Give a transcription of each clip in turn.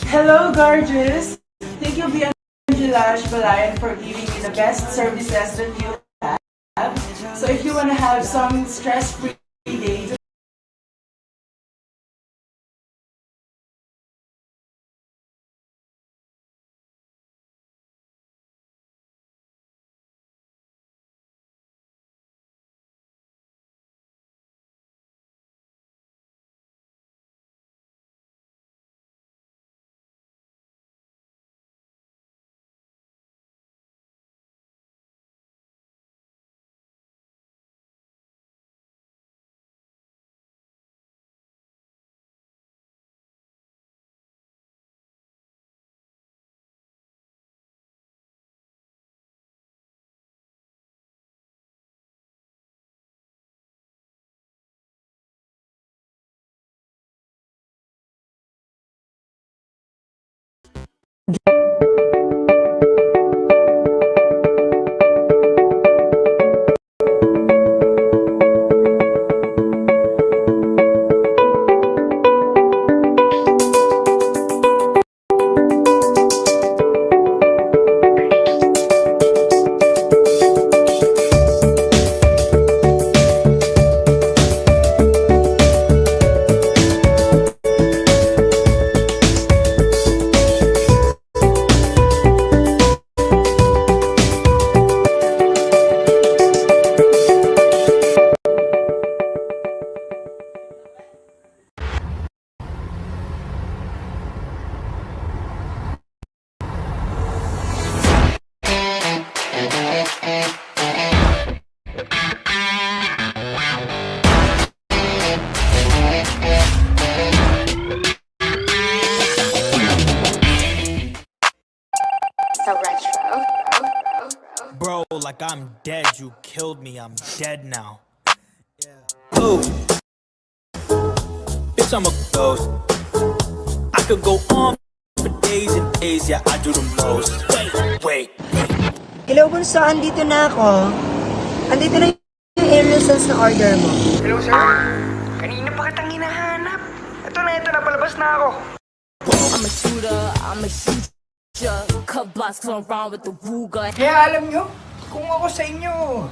Hello, gorgeous! Thank you, LUSH, BALAYAN, for giving me the best services that you have. So if you want to have some stress-free days, Bro, like I'm dead, you killed me, I'm dead now. Oh, bitch, I'm a ghost. I could go on for days and days, yeah, I do the most. Wait. Hello, Bunso. Andito na ako. Andito na yung Aerylle'S na order mo. Hello, sir. Kanina pa kitang hinahanap. Ito na, palabas na ako. I'm a shooter, I'm a shooter. Cut blocks come around with the Ruger. Kaya alam nyo, kung ako sa inyo,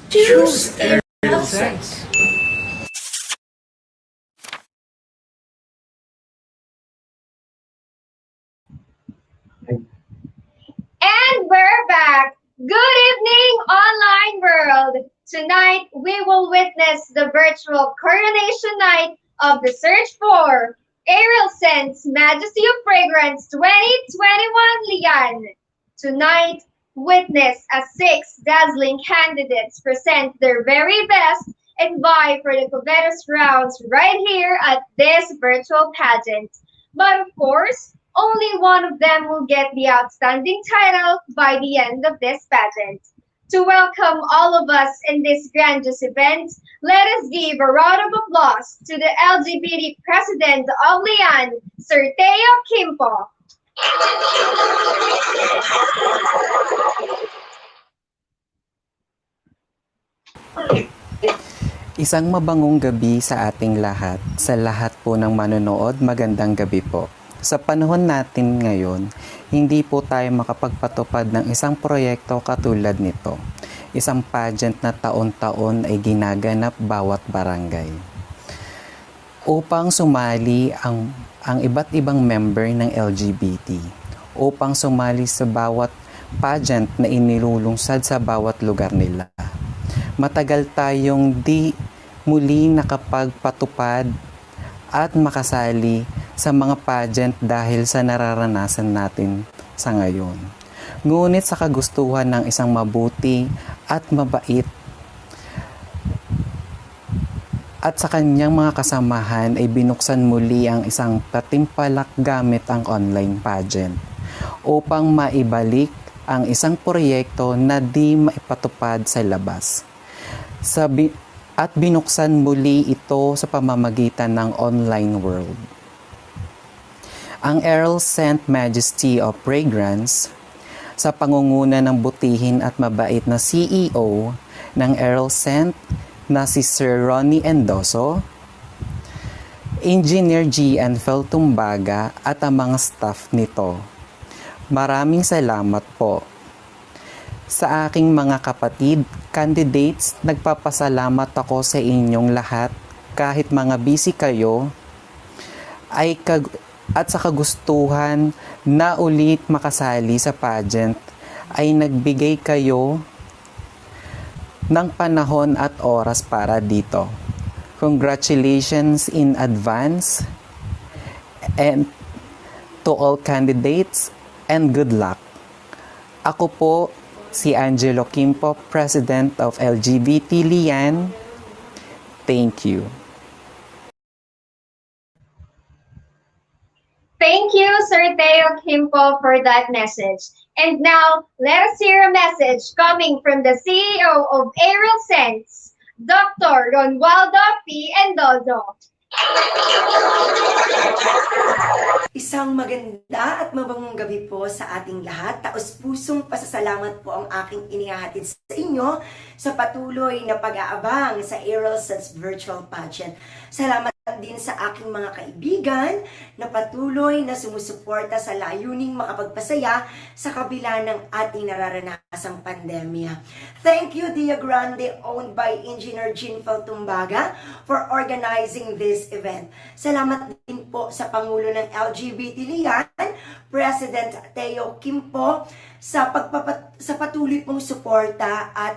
choose Aerylle'S. And we're back! Good evening, online world! Tonight, we will witness the virtual coronation night of the search for Aerylle'S Majesty of Fragrance 2021 Lian. Tonight, witness as 6 dazzling candidates present their very best and vie for the covetous rounds right here at this virtual pageant. But of course, only one of them will get the outstanding title by the end of this pageant. To welcome all of us in this grandiose event, let us give a round of applause to the LGBT President of Lian, Sir THEO QUIMPO. Isang mabangong gabi sa ating lahat. Sa lahat po ng manonood, magandang gabi po. Sa panahon natin ngayon, hindi po tayo makapagpatupad ng isang proyekto katulad nito. Isang pageant na taon-taon ay ginaganap bawat barangay. Upang sumali ang iba't ibang member ng LGBT. Upang sumali sa bawat pageant na inilulungsad sa bawat lugar nila. Matagal tayong di muli nakapagpatupad at makasali sa mga pageant dahil sa nararanasan natin sa ngayon. Ngunit sa kagustuhan ng isang mabuti at mabait at sa kanyang mga kasamahan ay binuksan muli ang isang patimpalak gamit ang online pageant upang maibalik ang isang proyekto na di maipatupad sa labas. At binuksan muli ito sa pamamagitan ng online world. Ang Aerylle'S Majesty of Fragrance sa pangunguna ng butihin at mabait na CEO ng Aerylle'S na si Sir ENDOZO Engineer Gian Feltumbaga at ang mga staff nito. Maraming salamat po. Sa aking mga kapatid, candidates, nagpapasalamat ako sa inyong lahat kahit mga busy kayo at sa kagustuhan na ulit makasali sa pageant ay nagbigay kayo ng panahon at oras para dito. Congratulations in advance and to all candidates and good luck. Ako po si Angelo QUIMPO, President of LGBT Lian. Thank you. Thank you, Sir THEO QUIMPO, for that message. And now, let us hear a message coming from the CEO of Aerylle'S, Dr. Ronaldo P. ENDOZO. Isang maganda at mabangong gabi po sa ating lahat. Taos-pusong pasasalamat po ang aking inihahatid sa inyo sa patuloy na pag-aabang sa Aerylle'S virtual pageant. Salamat din sa aking mga kaibigan na patuloy na sumusuporta sa layuning makapagpasaya sa kabila ng ating nararanasang pandemya. Thank you, GRANDE, owned by Engineer Gian Feltumbaga, for organizing this event. Salamat din po sa Pangulo ng LGBT Lian, President THEO QUIMPO, sa patuloy pong suporta at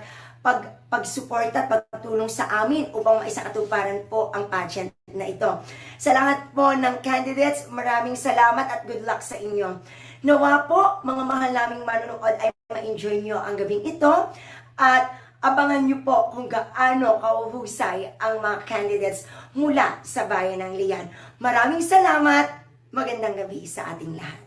pagsuporta at pagtulong sa amin upang maisakatuparan po ang pageant na ito. Sa lahat po ng candidates, maraming salamat at good luck sa inyo. Nawa po, mga mahal naming manonood ay ma-enjoy nyo ang gabing ito at abangan nyo po kung gaano kauhusay ang mga candidates mula sa bayan ng Lian. Maraming salamat, magandang gabi sa ating lahat.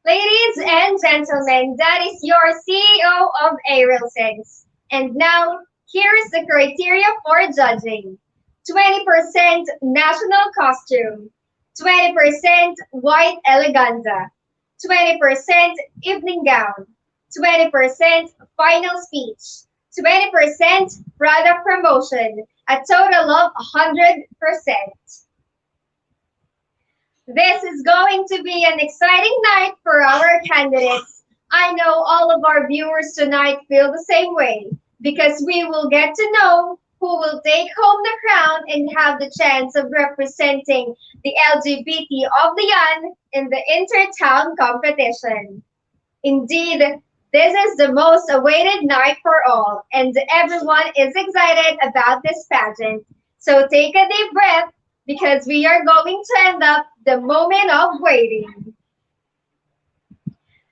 Ladies and gentlemen, that is your CEO of Aerylle'S. And now, here is the criteria for judging. 20% national costume, 20% white eleganza, 20% evening gown, 20% final speech, 20% product promotion, a total of 100%. This is going to be an exciting night for our candidates. I know all of our viewers tonight feel the same way because we will get to know who will take home the crown and have the chance of representing the LGBT of Lian in the inter-town competition. Indeed, this is the most awaited night for all, and everyone is excited about this pageant. So take a deep breath because we are going to end up the moment of waiting.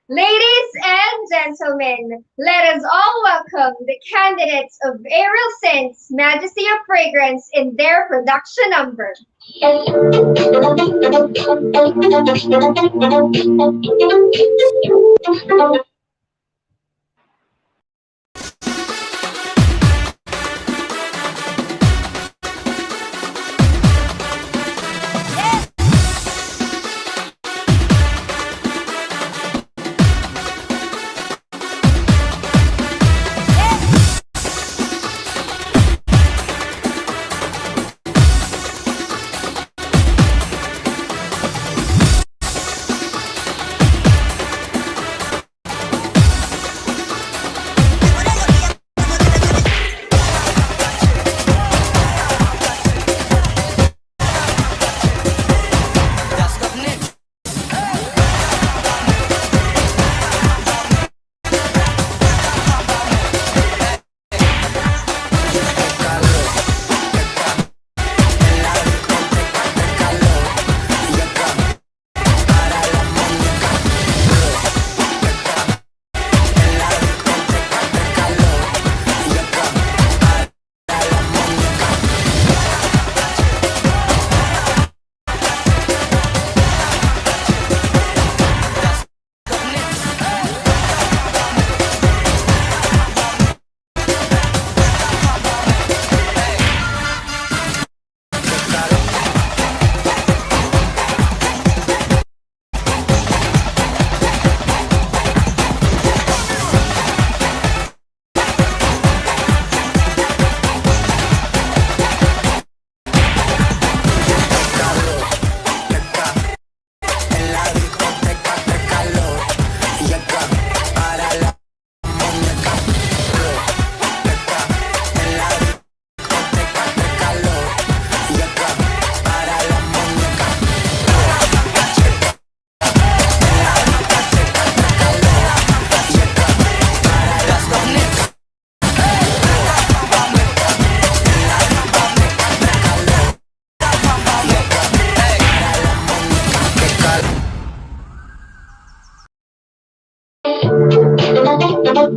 Ladies and gentlemen, let us all welcome the candidates of Aerylle'S Majesty of Fragrance in their production number.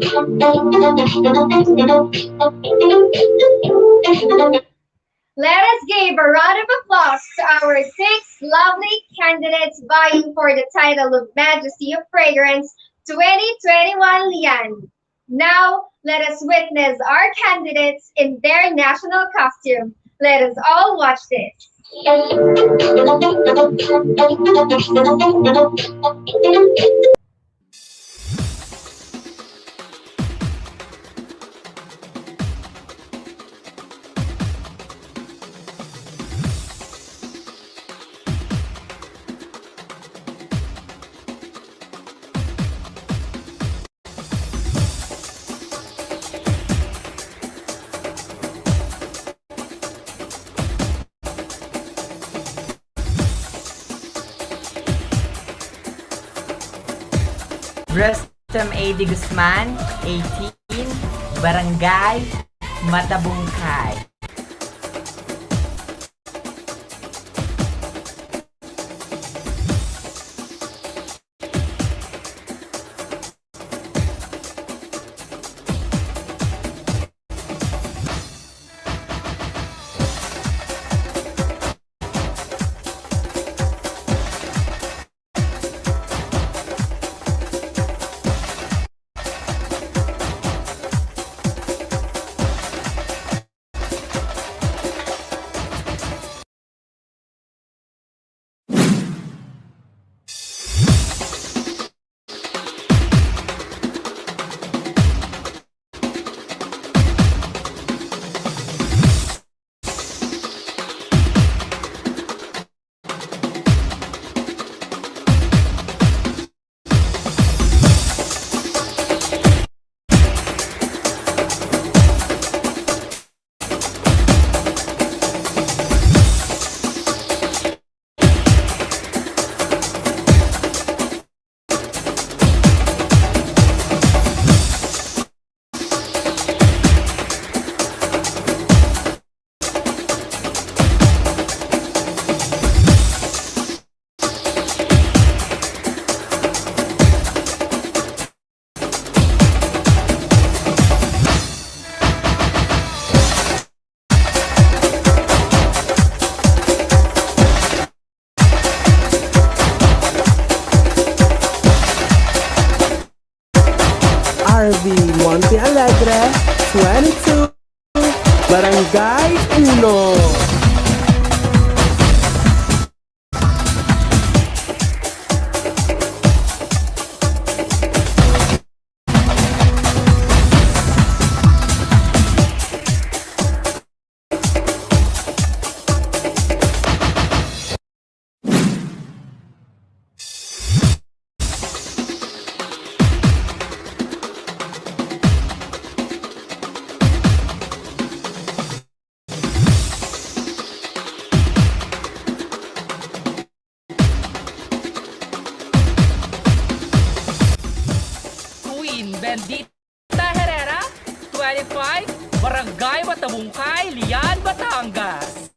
Let us give a round of applause to our 6 lovely candidates vying for the title of Majesty of Fragrance 2021 Lian. Now, let us witness our candidates in their national costume. Let us all watch this. Rustam A. D. Guzman, 18, Barangay, Matabungkay. RV Monte Alegre, 22, Barangay 1. Bendita Herrera, 25, Barangay Matabungkay, Lian, Batangas.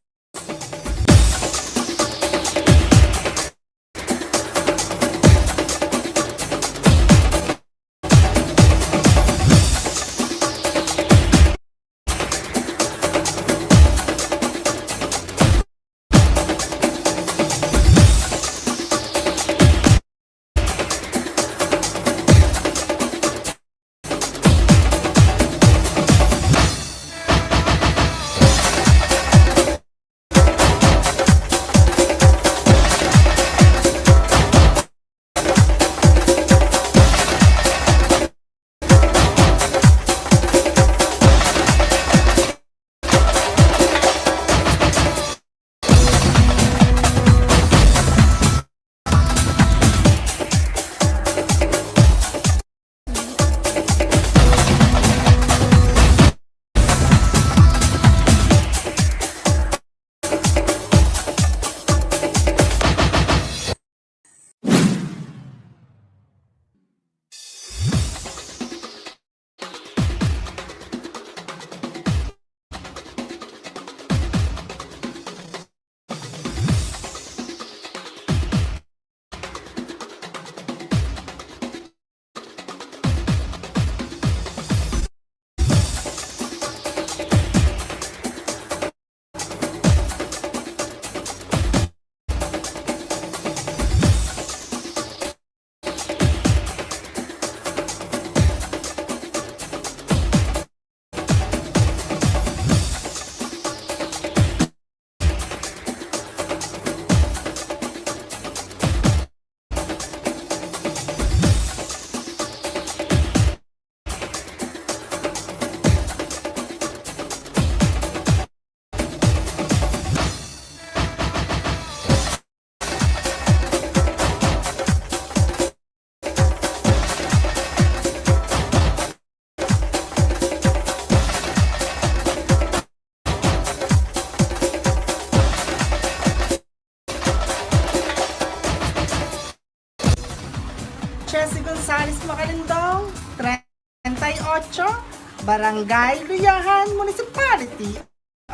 Barangay Luyahan, Municipality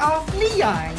of Lian.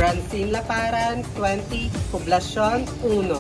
Francine Laparan, 20, Poblacion 1.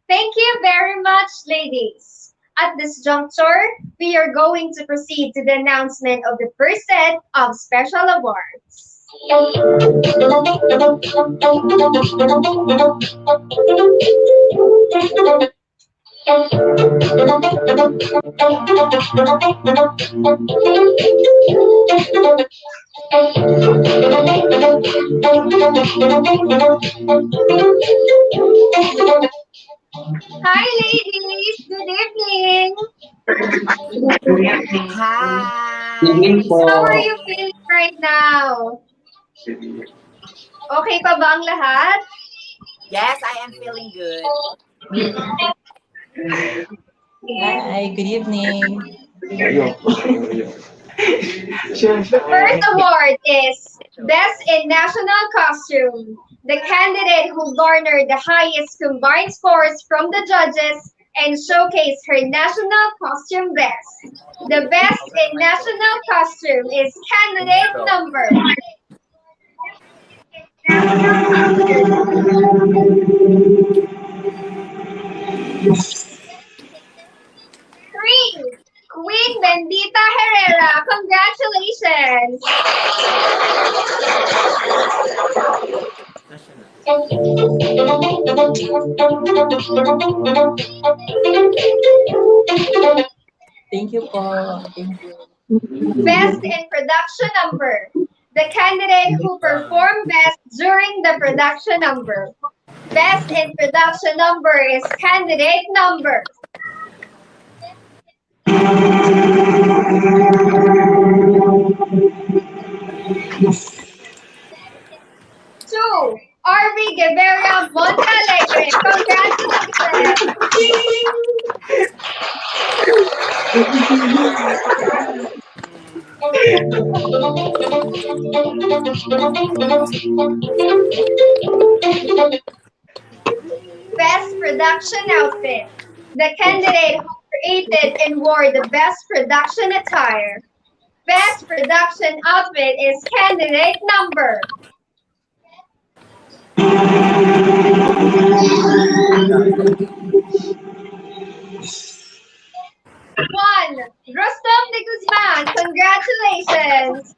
Thank you very much, ladies. At this juncture, we are going to proceed to the announcement of the first set of special awards. Hi, ladies. Good evening. Hi! How are you feeling right now? Okay pa ba ang lahat? Yes, I am feeling good. Hi, good evening. The first award is Best in National Costume. The candidate who garnered the highest combined scores from the judges and showcased her national costume best. The best in national costume is candidate number 3, Queen Bendita Herrera. Congratulations! Thank you po. Thank you. Best in production number. The candidate who performed best during the production number. Best in production number is candidate number 2, RV Guevara Montalegre. Congratulations! Best production outfit. The candidate who created and wore the best production attire. Best production outfit is candidate number. One, Rustom de Guzman, congratulations.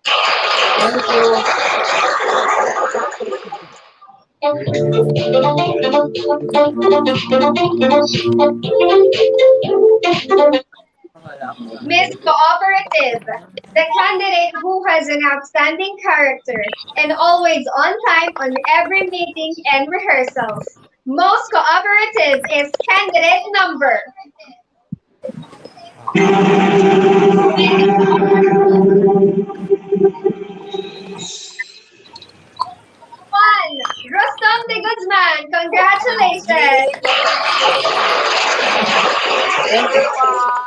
Miss Cooperative, the candidate who has an outstanding character and always on time on every meeting and rehearsals. Most cooperative is candidate number. One, Rustom de Guzman, congratulations. Thank you po.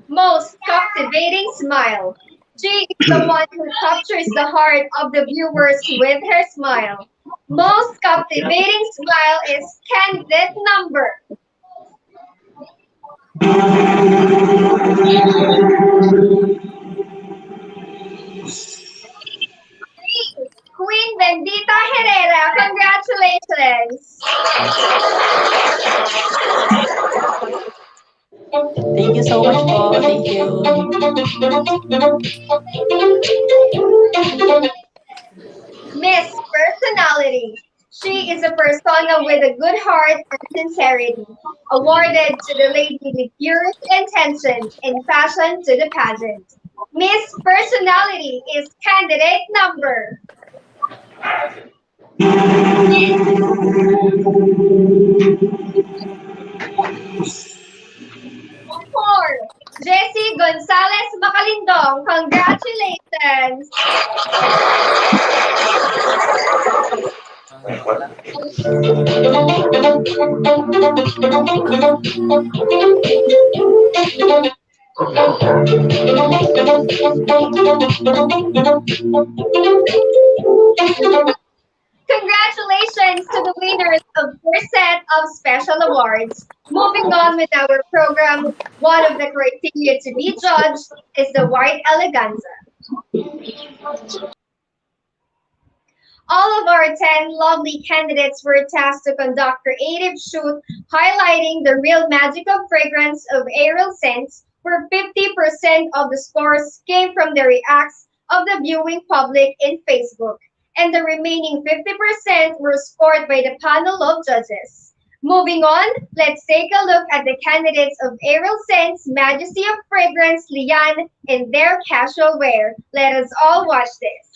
Most captivating smile. She is the one who captures the heart of the viewers with her smile. Most captivating smile is candidate number. Queen Bendita Herrera, congratulations. Thank you so much po. Thank you. Miss Personality. She is a persona with a good heart and sincerity, awarded to the lady with purest intentions and passion to the pageant. Miss Personality is candidate number. Four, Jessie Gonzalez Macalindong, congratulations. Congratulations to the winners of first set of special awards. Moving on with our program, one of the criteria to be judged is the white eleganza. All of our 10 lovely candidates were tasked to conduct creative shoot highlighting the real magic of fragrance of Aerylle'S, where 50% of the scores came from the reacts of the viewing public in Facebook, and the remaining 50% were scored by the panel of judges. Moving on, let's take a look at the candidates of Aerylle'S, Majesty of Fragrance, Lian, and their casual wear. Let us all watch this.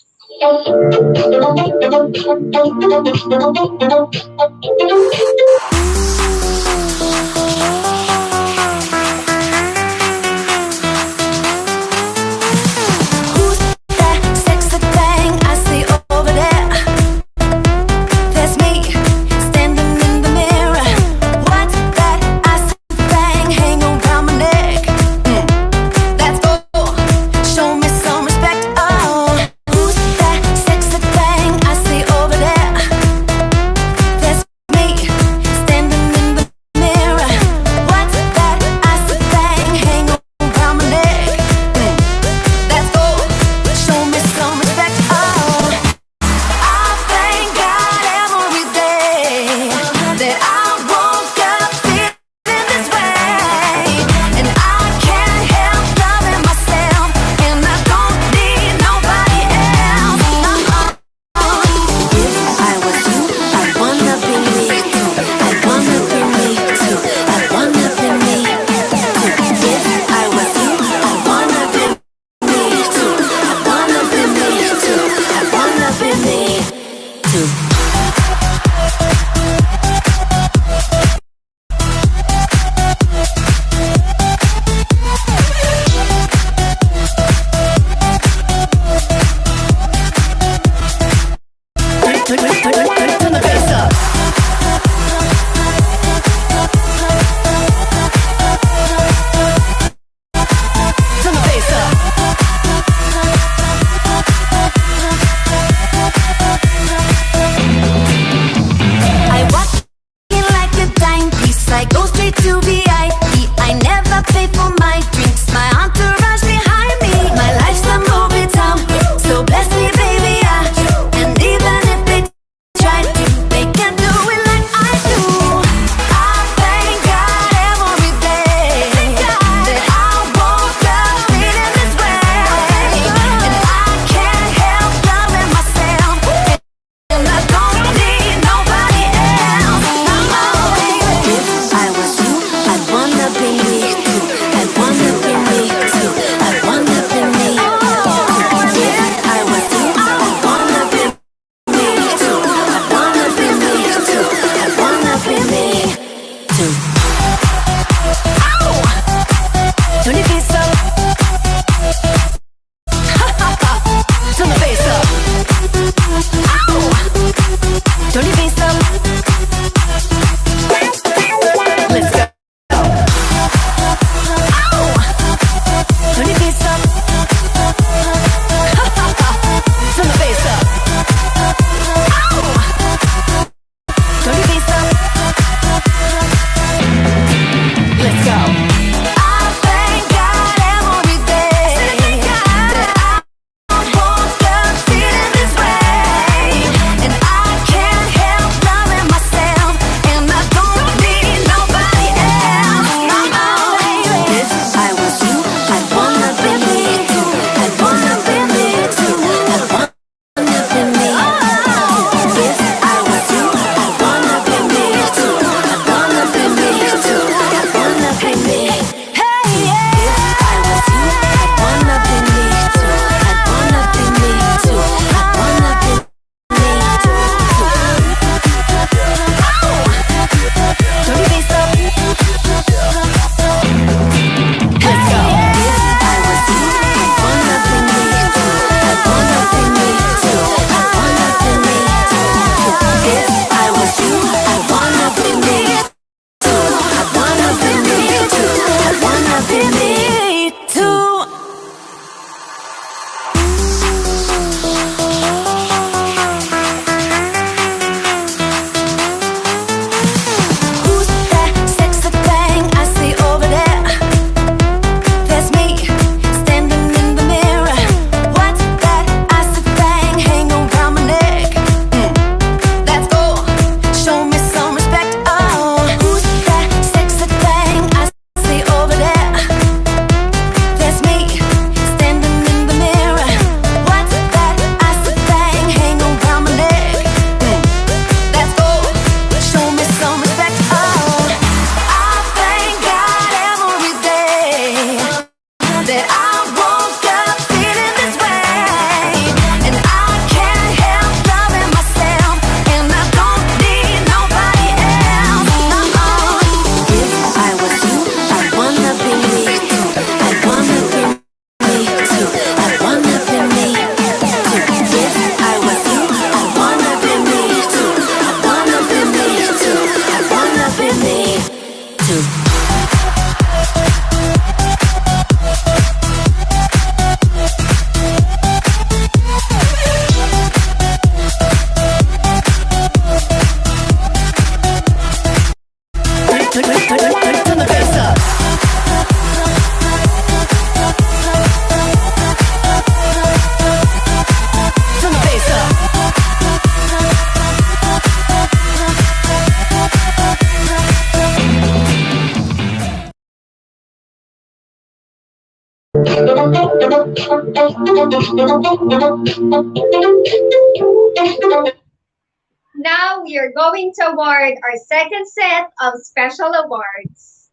Now we are going to award our second set of special awards.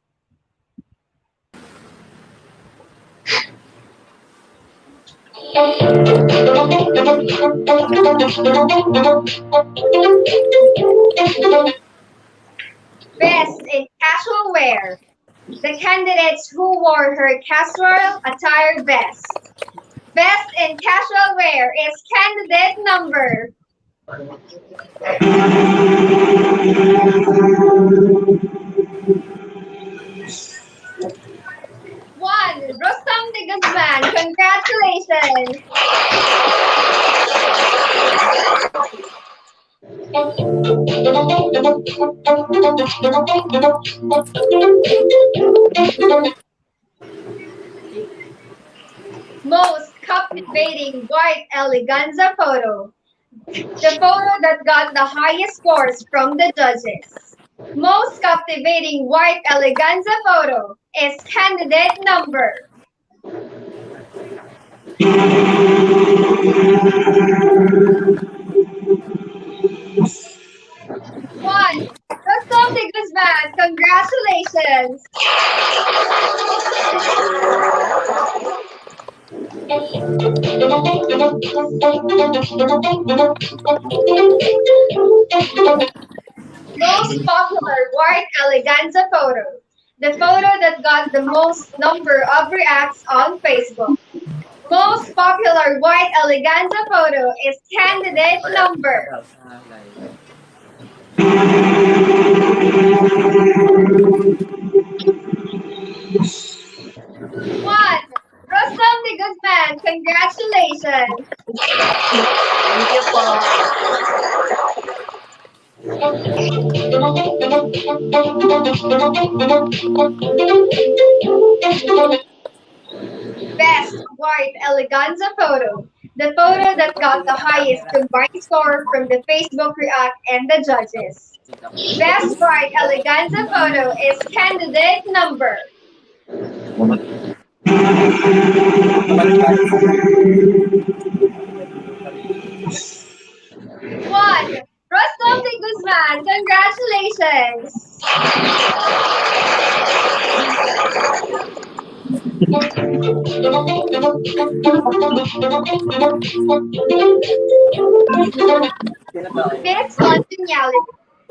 Best in casual wear. The candidates who wore her casual attire best. Best in casual wear is candidate number 1, Rostam de Guzman. Congratulations. Most captivating white eleganza photo. The photo that got the highest scores from the judges. Most captivating white eleganza photo is candidate number 1, Rostam de Guzman. Congratulations. Most popular white eleganza photo. The photo that got the most number of reacts on Facebook. Most popular white eleganza photo is candidate number 1, Rostam de Guzman. Congratulations. Thank you po. Best white eleganza photo. The photo that got the highest combined score from the Facebook React and the judges. Best white eleganza photo is candidate number 1, Rostam de Guzman. Congratulations. Miss Congeniality.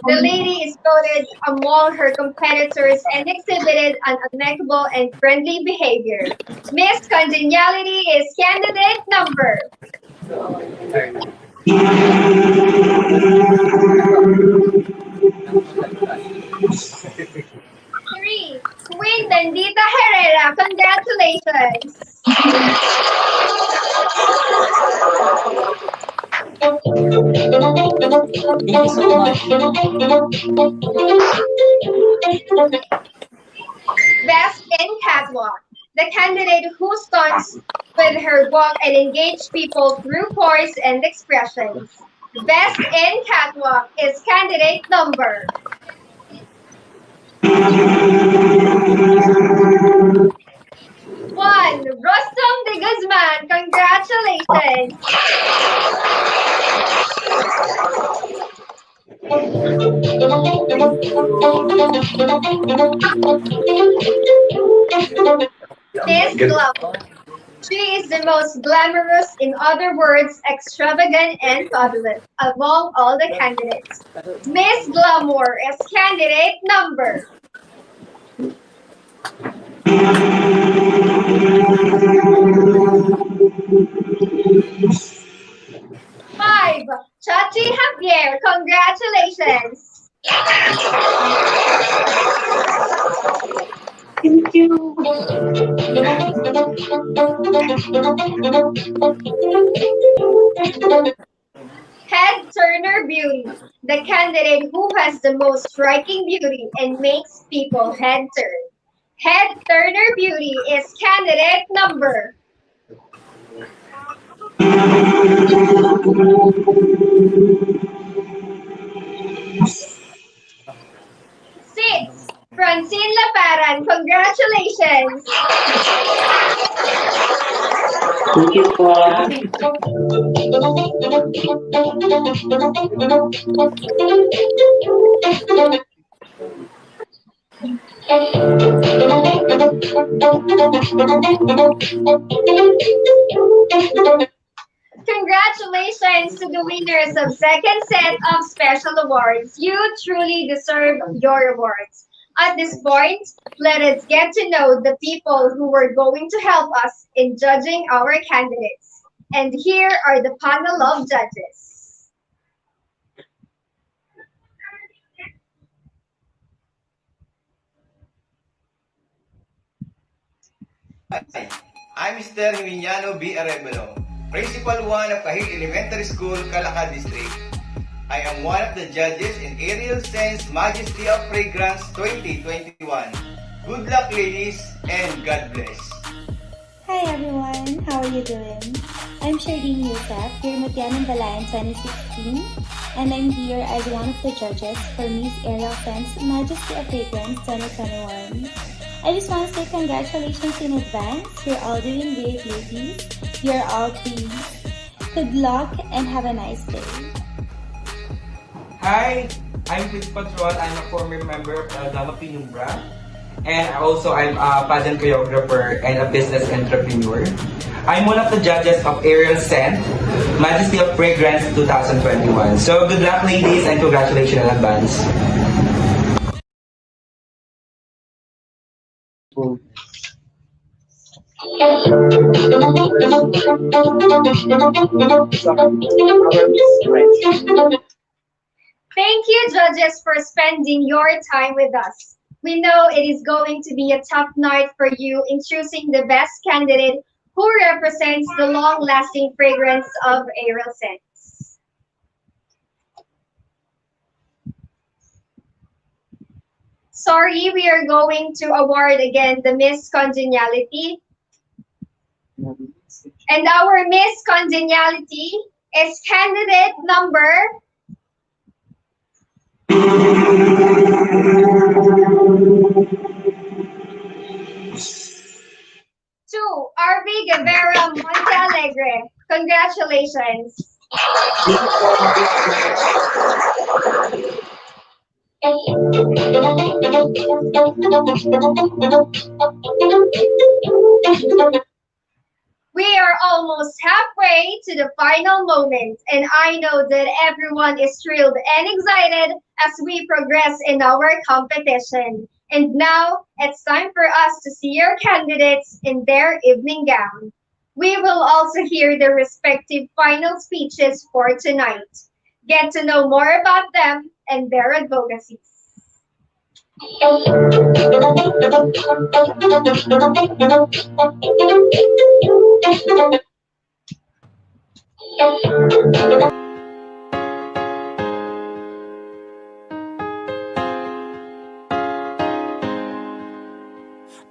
The lady is voted among her competitors and exhibited an amicable and friendly behavior. Miss Congeniality is candidate number 3, Queen Bendita Herrera. Congratulations. Thank you so much. Best in Catwalk. The candidate who stunts with her walk and engage people through poise and expressions. Best in Catwalk is candidate number 1, Rostam de Guzman. Congratulations. Miss Glamour. She is the most glamorous, in other words, extravagant and fabulous among all the candidates. Miss Glamour is candidate number 5, Chachi Javier. Congratulations. Thank you. Head Turner Beauty. The candidate who has the most striking beauty and makes people head turn. Head Turner Beauty is candidate number 6, Francine Laparan. Congratulations. Thank you po. Congratulations to the winners of second set of special awards. You truly deserve your awards. At this point, let us get to know the people who were going to help us in judging our candidates. And here are the panel of judges. I'm Mr. Emiliano B. Arevalo, Principal 1 of Kahil Elementary School, Calacad District. I am one of the judges in Aerylle'S Majesty of Fragrance 2021. Good luck, ladies, and God bless. Hi everyone, how are you doing? I'm Shardine Youssef, your Mutyan Balayan 2016, and I'm here as one of the judges for Miss Aerylle'S Majesty of Fragrance 2021. I just want to say congratulations in advance. You're all doing great, ladies. You're all queens. Good luck and have a nice day. Hi, I'm Chris Patrol. I'm a former member of Gama Pinumbra. And also, I'm a pageant choreographer and a business entrepreneur. I'm one of the judges of Aerylle'S Majesty of Fragrance 2021. So good luck, ladies, and congratulations in advance. Thank you, judges, for spending your time with us. We know it is going to be a tough night for you in choosing the best candidate who represents the long-lasting fragrance of Aerylle'S. Sorry, we are going to award again the Miss Congeniality. And our Miss Congeniality is candidate number 2, Arvi Guevara Monte Alegre. Congratulations. We are almost halfway to the final moment, and I know that everyone is thrilled and excited as we progress in our competition. And now, it's time for us to see your candidates in their evening gown. We will also hear the respective final speeches for tonight. Get to know more about them and their advocacies.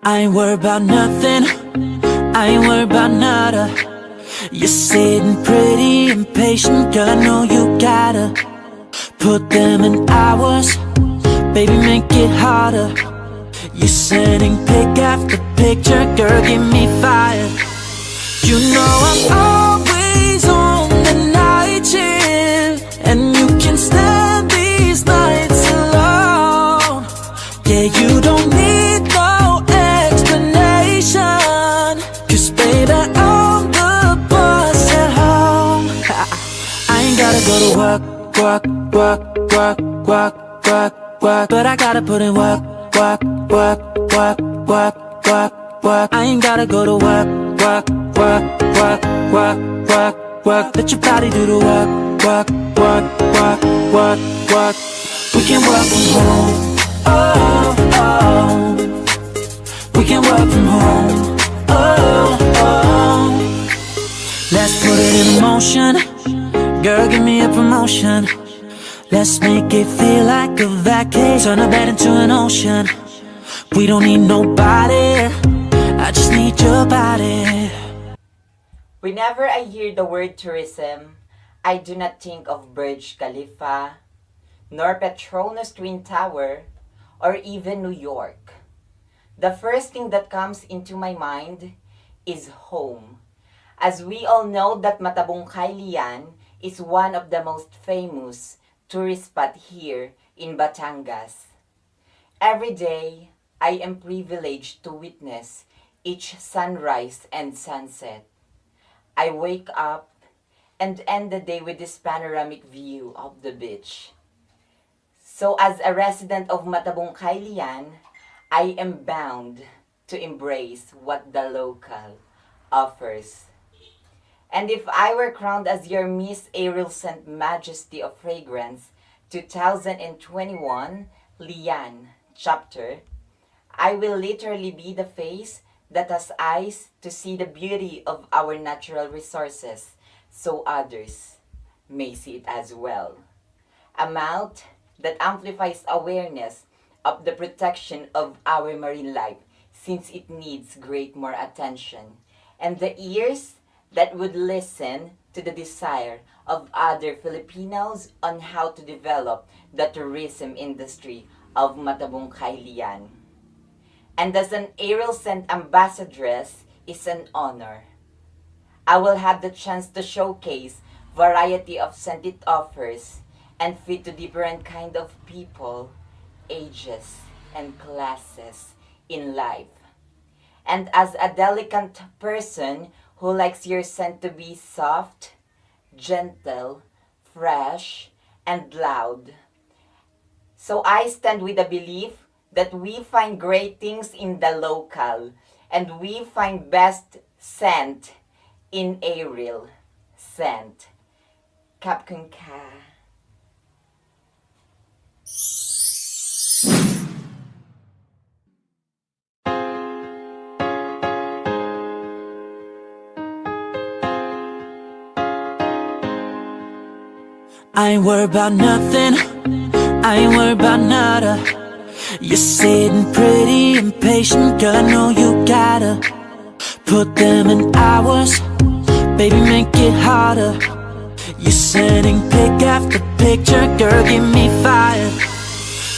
I ain't worried about nothing, I ain't worried about nada. You're sitting pretty impatient, girl, I know you gotta put them in hours, baby, make it harder. You're sending pic after picture, girl, give me fire. You know I'm always on the night shift, and you can stand these nights alone. Yeah, you don't need no explanation, 'cause baby, I'm the boss at home. I ain't gotta go to work, work, work, work, work, work, work, but I gotta put in work, work, work, work, work, work, work. I ain't gotta go to work, work, work, work, work, work, work. Let your body do the work, work, work, work, work, work. We can work from home, oh, oh. We can work from home, oh, oh. Let's put it in motion, girl, give me a promotion. Let's make it feel like a vacation, turn a bed into an ocean. We don't need nobody, I just need your body. Whenever I hear the word tourism, I do not think of Burj Khalifa, nor Petronas Twin Tower, or even New York. The first thing that comes into my mind is home. As we all know that Matabungkay Lian is one of the most famous tourist spot here in Batangas. Every day, I am privileged to witness each sunrise and sunset. I wake up and end the day with this panoramic view of the beach. So as a resident of Matabungkay Lian, I am bound to embrace what the local offers. And if I were crowned as your Miss Aerylle'S Majesty of Fragrance 2021 Lian chapter, I will literally be the face that has eyes to see the beauty of our natural resources so others may see it as well. A mouth that amplifies awareness of the protection of our marine life since it needs great more attention, and the ears that would listen to the desire of other Filipinos on how to develop the tourism industry of Matabungkay Lian. And as an Aerylle'S ambassadress is an honor. I will have the chance to showcase variety of scent it offers and fit to different kind of people, ages, and classes in life. And as a delicate person who likes your scent to be soft, gentle, fresh, and loud. So I stand with the belief that we find great things in the local and we find best scent in Aerylle'S scent. Kapkun ka. I ain't worried about nothing, I ain't worried about nada. You're sitting pretty impatient, girl, I know you gotta put them in hours, baby, make it harder. You're sending pic after picture, girl, give me fire.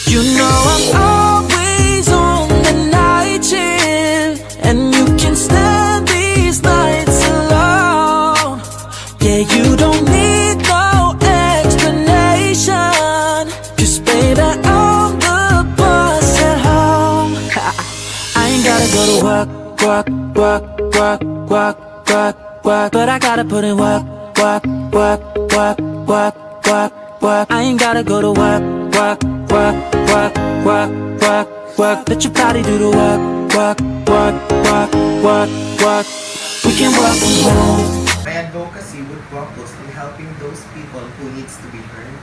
You know I'm always on the night shift, and you can stand these nights alone. Yeah, you don't need no explanation, 'cause baby, I'm the boss at home. I ain't gotta go to work, work, work, work, work, work, work, but I gotta put in work, work, work, work, work, work, work. I ain't gotta go to work, work, work, work, work, work, work. Let your body do the work, work, work, work, work, work. We can work from home. My advocacy would focus on helping those people who needs to be heard,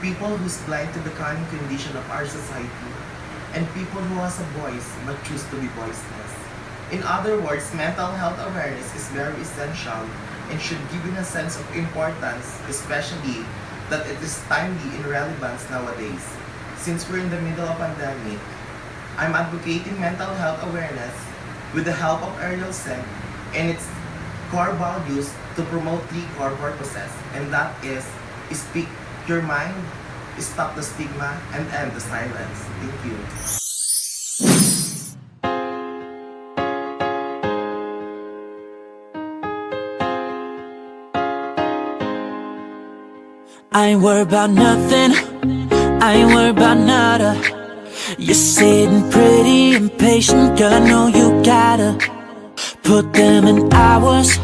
people who's blind to the current condition of our society, and people who has a voice but choose to be voiceless. In other words, mental health awareness is very essential and should give it a sense of importance, especially that it is timely in relevance nowadays. Since we're in the middle of pandemic, I'm advocating mental health awareness with the help of Aerylle'S and its core values to promote 3 core purposes, and that is speak your mind, stop the stigma, and end the silence. Thank you. I ain't worried about nothing, I ain't worried about nada. You're sitting pretty impatient, girl, I know you gotta put them in hours,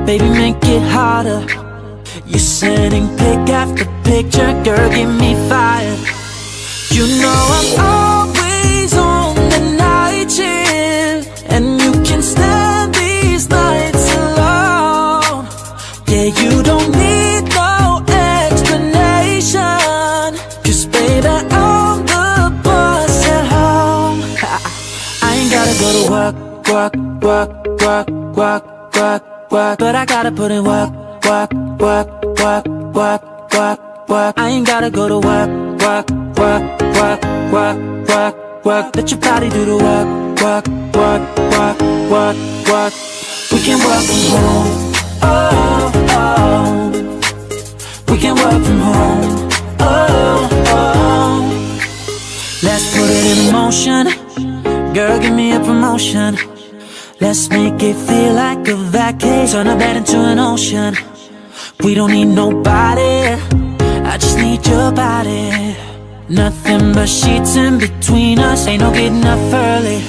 baby, make it harder. You're sending pic after picture, girl, give me fire. You know I'm always on the night shift, and you can stand these nights alone. Yeah, you don't need no explanation, 'cause baby, I'm the boss at home. I ain't gotta go to work, work, work, work, work, work, work, but I gotta put in work, work, work, work, work, work, work. I ain't gotta go to work, work, work, work, work, work, work. Let your body do the work, work, work, work, work, work. We can work from home, oh, oh. We can work from home, oh, oh. Let's put it in motion, girl, give me a promotion. Let's make it feel like a vacation. Turn a bed into an ocean. We don't need nobody, I just need your body. Nothing but sheets in between us, ain't no getting up early.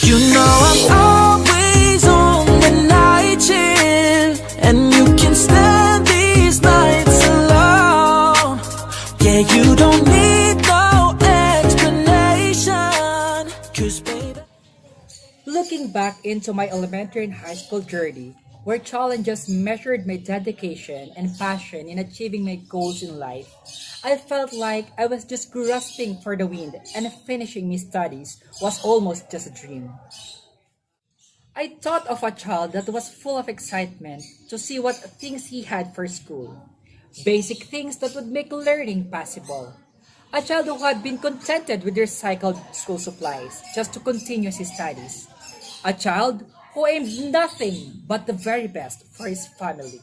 You know I'm always on the night shift, and you can stand these nights alone. Yeah, you don't need no explanation, 'cause baby. Looking back into my elementary and high school journey, where challenges measured my dedication and passion in achieving my goals in life, I felt like I was just grasping for the wind, and finishing my studies was almost just a dream. I thought of a child that was full of excitement to see what things he had for school, basic things that would make learning possible. A child who had been contented with recycled school supplies just to continue his studies. A child who aimed nothing but the very best for his family.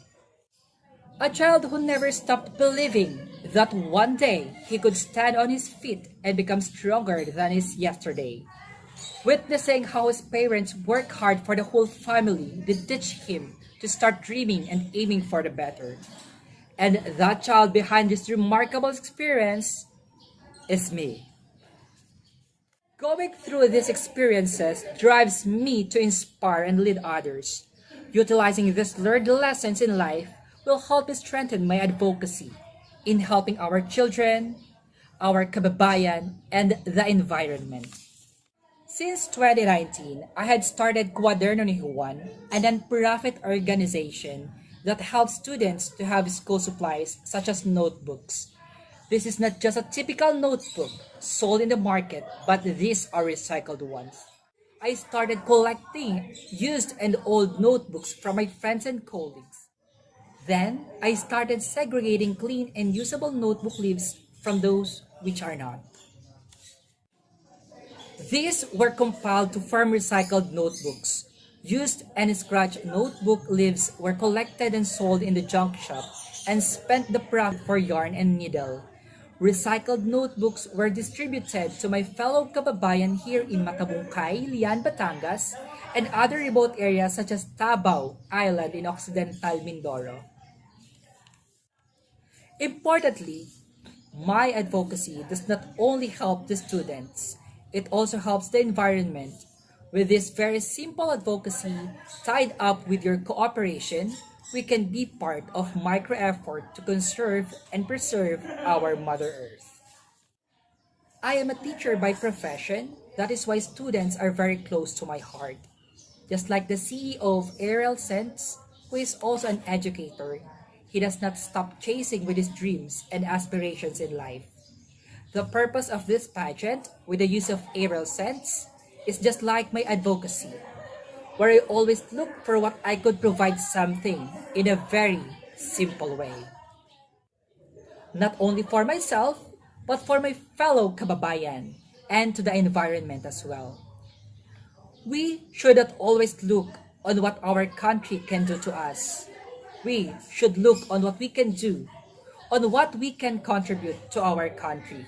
A child who never stopped believing that one day he could stand on his feet and become stronger than his yesterday. Witnessing how his parents work hard for the whole family did teach him to start dreaming and aiming for the better. And that child behind this remarkable experience is me. Going through these experiences drives me to inspire and lead others. Utilizing these learned lessons in life will help me strengthen my advocacy in helping our children, our kababayan, and the environment. Since 2019, I had started Cuaderno ni Juan, a non-profit organization that helps students to have school supplies such as notebooks. This is not just a typical notebook sold in the market, but these are recycled ones. I started collecting used and old notebooks from my friends and colleagues. Then, I started segregating clean and usable notebook leaves from those which are not. These were compiled to form recycled notebooks. Used and scratched notebook leaves were collected and sold in the junk shop and spent the profit for yarn and needle. Recycled notebooks were distributed to my fellow kababayan here in Matabungkay, Lian, Batangas, and other remote areas such as Tabao Island in Occidental Mindoro. Importantly, my advocacy does not only help the students, it also helps the environment. With this very simple advocacy tied up with your cooperation, we can be part of micro-effort to conserve and preserve our Mother Earth. I am a teacher by profession, that is why students are very close to my heart. Just like the CEO of Aerylle'S, who is also an educator, he does not stop chasing with his dreams and aspirations in life. The purpose of this pageant, with the use of Aerylle'S, is just like my advocacy, where I always look for what I could provide something in a very simple way. Not only for myself, but for my fellow kababayan and to the environment as well. We should not always look on what our country can do to us. We should look on what we can do, on what we can contribute to our country.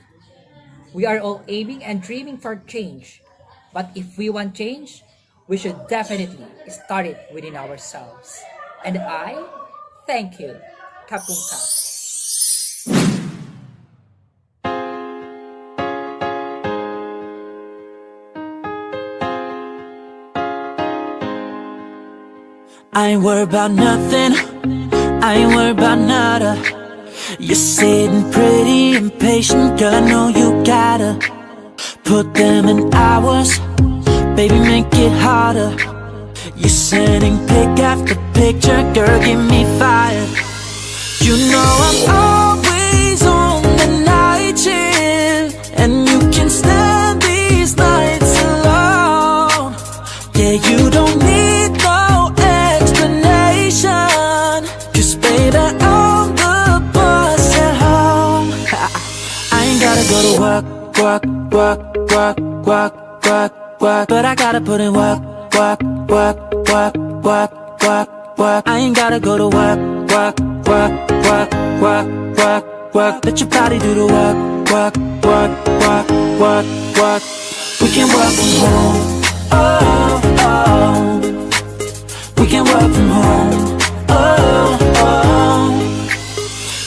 We are all aiming and dreaming for change, but if we want change, we should definitely start it within ourselves. And I thank you, Kapungka. I ain't worried about nothing, I ain't worried about nada. You're sitting pretty impatient, girl, I know you gotta put them in hours, baby, make it harder. You're sending pic after picture, girl, get me fired. You know I'm always on the night shift, and you can stand these nights alone. Yeah, you don't need no explanation, 'cause baby, I'm the boss at home. I ain't gotta go to work, work, work, work, work, work, work, but I gotta put in work, work, work, work, work, work, work. I ain't gotta go to work, work, work, work, work, work, work. Let your body do the work, work, work, work, work, work. We can work from home. Oh, oh. We can work from home. Oh, oh.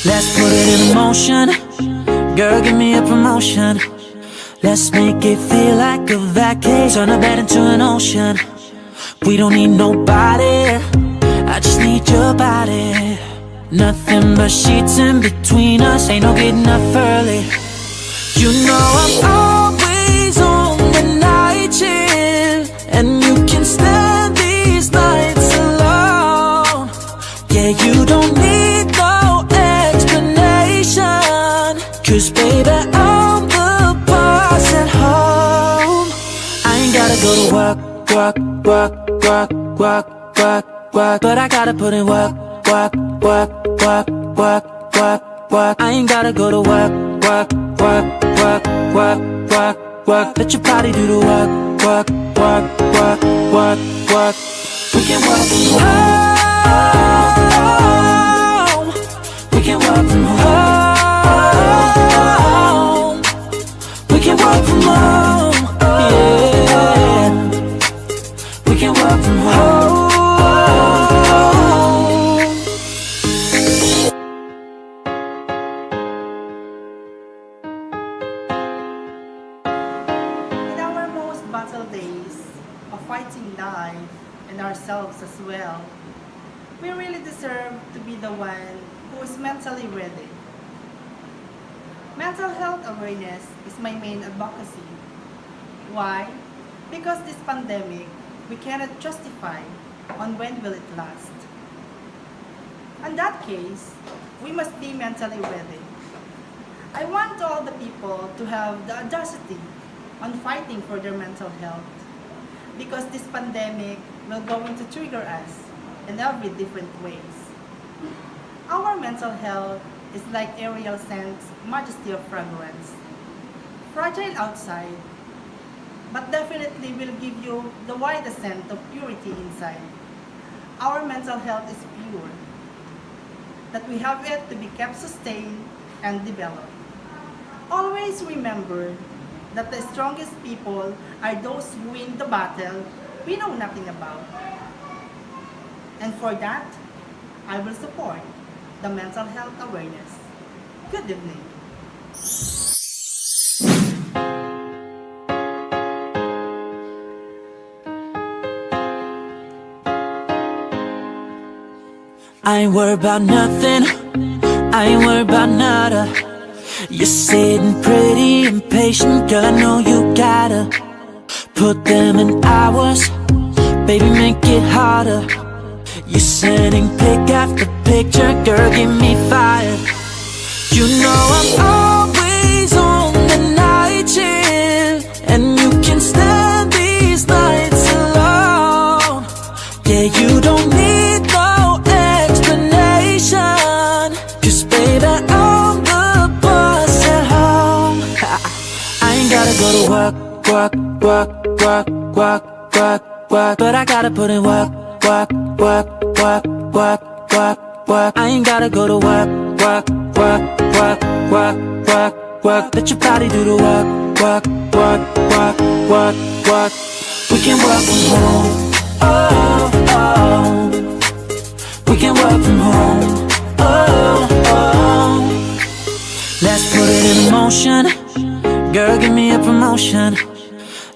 Let's put it in motion. Girl, give me a promotion. Let's make it feel like a vacation. Turn a bed into an ocean. We don't need nobody, I just need your body. Nothing but sheets in between us, ain't no getting up early. You know I'm always on the night shift, and you can stand these nights alone. Yeah, you don't need no explanation, 'cause baby, I'm the boss at home. I ain't gotta go to work, work, work, work, work, work, work, but I gotta put in work, work, work, work, work, work, work. I ain't gotta go to work, work, work, work, work, work, work. Let your body do the work, work, work, work, work, work. We can work from home. We can work from home. We can work from home. Yeah. We can work from home. In our most battle days of fighting life and ourselves as well, we really deserve to be the one who is mentally ready. Mental health awareness is my main advocacy. Why? Because this pandemic, we cannot justify on when will it last. In that case, we must be mentally ready. I want all the people to have the audacity on fighting for their mental health, because this pandemic will going to trigger us in every different ways. Our mental health is like Aerylle'S Majesty of fragrance. Fragile outside, but definitely will give you the widest scent of purity inside. Our mental health is pure, that we have it to be kept sustained and developed. Always remember that the strongest people are those who win the battle we know nothing about. And for that, I will support the mental health awareness. Good evening. I ain't worried about nothing, I ain't worried about nada. You're sitting pretty impatient, girl, I know you gotta put them in hours, baby, make it harder. You're sending pic after picture, girl, get me fired. You know I'm always on the night shift, and you can stand these nights alone. Yeah, you don't need no explanation, 'cause baby, I'm the boss at home. I ain't gotta go to work, work, work, work, work, work, work, but I gotta put in work, work, work, work, work, work, work. I ain't gotta go to work, work, work, work, work, work, work. Let your body do the work, work, work, work, work, work. We can work from home. Oh, oh. We can work from home. Oh, oh. Let's put it in motion. Girl, give me a promotion.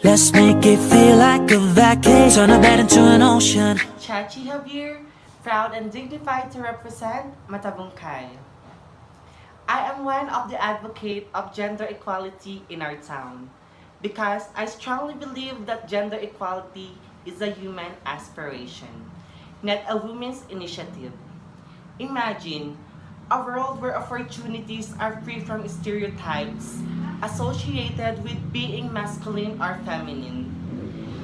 Let's make it feel like a vacation. Turn a bed into an ocean. Chachi Javier, proud and dignified to represent Matabungkay. I am one of the advocates of gender equality in our town, because I strongly believe that gender equality is a human aspiration, not a women's initiative. Imagine a world where opportunities are free from stereotypes associated with being masculine or feminine.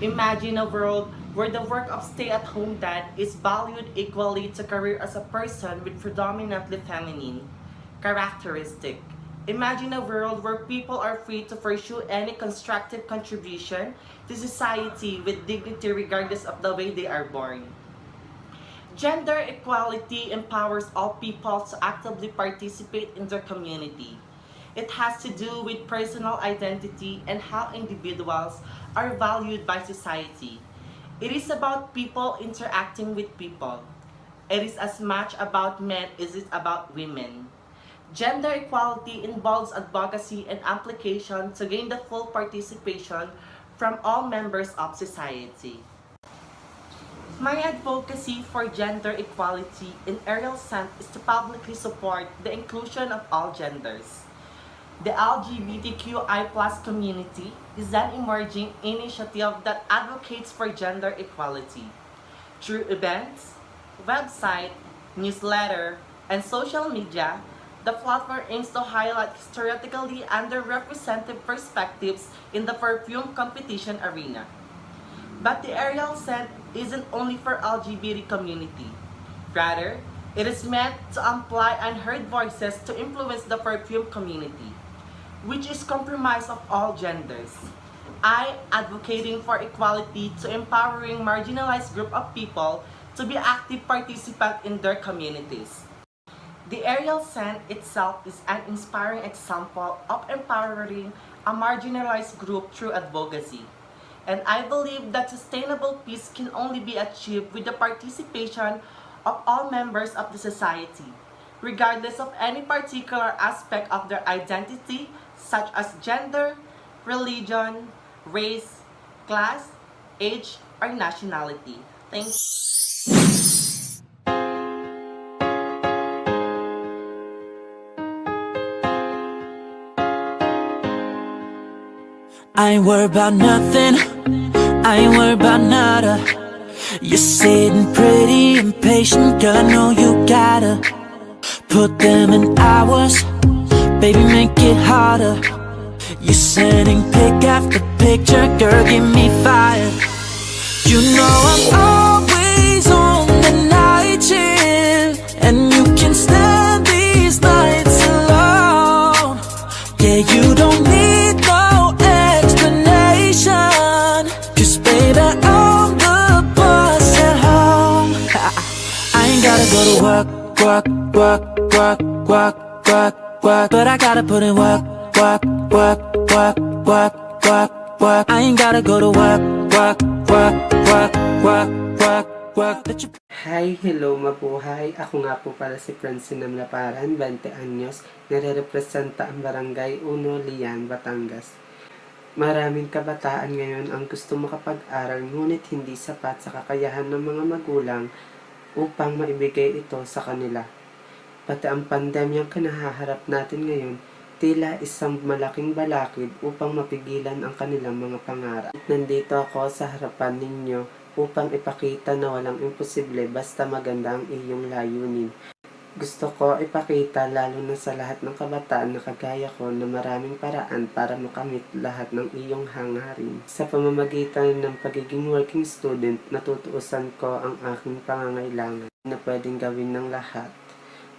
Imagine a world where the work of stay-at-home dad is valued equally to career as a person with predominantly feminine characteristic. Imagine a world where people are free to pursue any constructive contribution to society with dignity regardless of the way they are born. Gender equality empowers all people to actively participate in their community. It has to do with personal identity and how individuals are valued by society. It is about people interacting with people. It is as much about men as it is about women. Gender equality involves advocacy and application to gain the full participation from all members of society. My advocacy for gender equality in Aerylle'S is to publicly support the inclusion of all genders. The LGBTQI+ community is an emerging initiative that advocates for gender equality. Through events, website, newsletter, and social media, the platform aims to highlight historically underrepresented perspectives in the perfume competition arena. But the Aerylle'S isn't only for LGBT community. Rather, it is meant to amplify unheard voices to influence the perfume community, which is comprised of all genders. I advocating for equality to empowering marginalized group of people to be active participants in their communities. The Aerylle'S itself is an inspiring example of empowering a marginalized group through advocacy. And I believe that sustainable peace can only be achieved with the participation of all members of the society, regardless of any particular aspect of their identity, such as gender, religion, race, class, age, or nationality. Thank you. I ain't worried about nothing, I ain't worried about nada. You're sitting pretty impatient, girl, I know you gotta put them in hours, baby, make it harder. You're sending pic after picture, girl, give me fire. You know I'm always on the night shift, and you can stand these nights alone. Yeah, you don't need no explanation, 'cause baby, I'm the boss at home. I ain't gotta go to work, work, work, work, work, work, work, but I gotta put in work, work, work, work, work, work, work. I ain't gotta go to work, work, work, work, work, work, work. Hi, hello, mabuhay. Ako nga po pala si Francine Namlaparan, 20 anyos, nare-representa ang Barangay 1, Lian, Batangas. Maraming kabataan ngayon ang gusto makapag-aral ngunit hindi sapat sa kakayahan ng mga magulang upang maibigay ito sa kanila. Pati ang pandemyang kinahaharap natin ngayon, tila isang malaking balakid upang mapigilan ang kanilang mga pangarap. Nandito ako sa harapan ninyo upang ipakita na walang imposible basta maganda ang iyong layunin. Gusto ko ipakita lalo na sa lahat ng kabataan na kagaya ko na maraming paraan para makamit lahat ng iyong hangarin. Sa pamamagitan ng pagiging working student, natutuusan ko ang aking pangangailangan na pwedeng gawin ng lahat.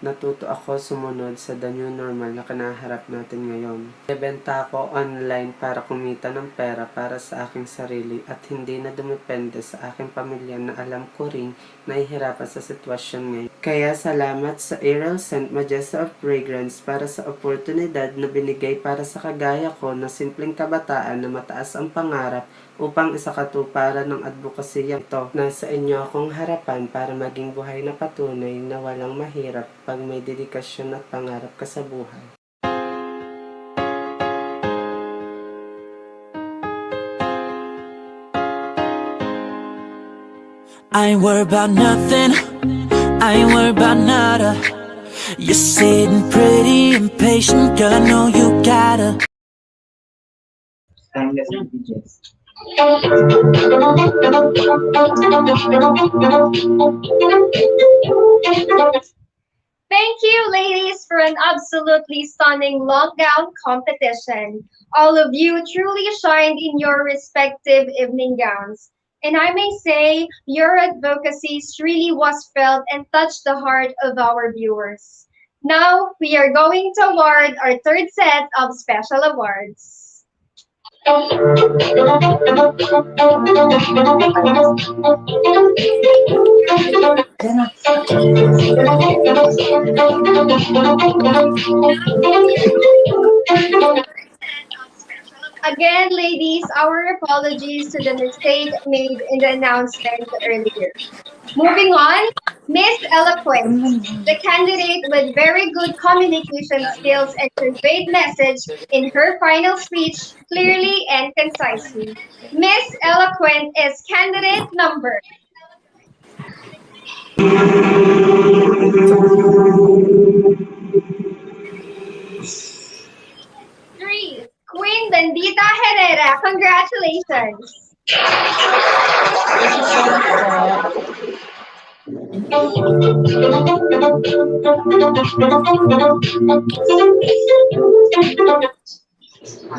Natuto ako sumunod sa the new normal na kinaharap natin ngayon. Ibenta ako online para kumita ng pera para sa aking sarili at hindi na dumepende sa aking pamilya na alam ko ring nahihirapan sa sitwasyon ngayon. Kaya salamat sa Aerylle'S Majesty of Fragrance para sa oportunidad na binigay para sa kagaya ko na simpleng kabataan na mataas ang pangarap upang isakatuparan ng advokasya ito. Nasa inyo akong harapan para maging buhay na patunay na walang mahirap pag may dedikasyon at pangarap ka sa buhay. I ain't worried about nothing, I ain't worried about nada. You're sitting pretty impatient, girl, I know you gotta. Thank you, ladies, for an absolutely stunning long gown competition. All of you truly shined in your respective evening gowns. And I may say, your advocacy really was felt and touched the heart of our viewers. Now, we are going to award our third set of special awards. A Again, ladies, our apologies to the mistake made in the announcement earlier. Moving on, Miss Eloquent, the candidate with very good communication skills and conveyed message in her final speech clearly and concisely. Miss Eloquent is candidate number 3, Queen Bendita Herrera. Congratulations.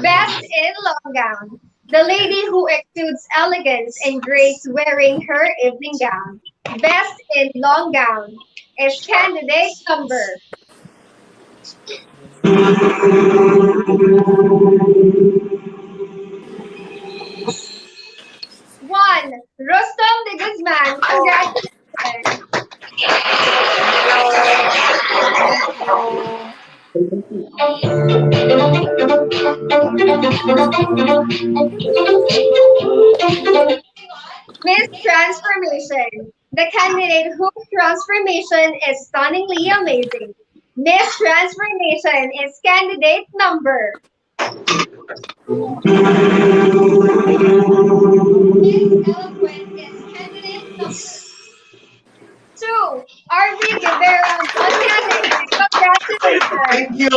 Best in long gown. The lady who exudes elegance and grace wearing her evening gown. Best in long gown is candidate number 1, Rostom de Guzman. Congratulations. Miss Transformation, the candidate whose transformation is stunningly amazing. Miss Transformation is candidate number 2, RV Guevara. Congratulations. Thank you.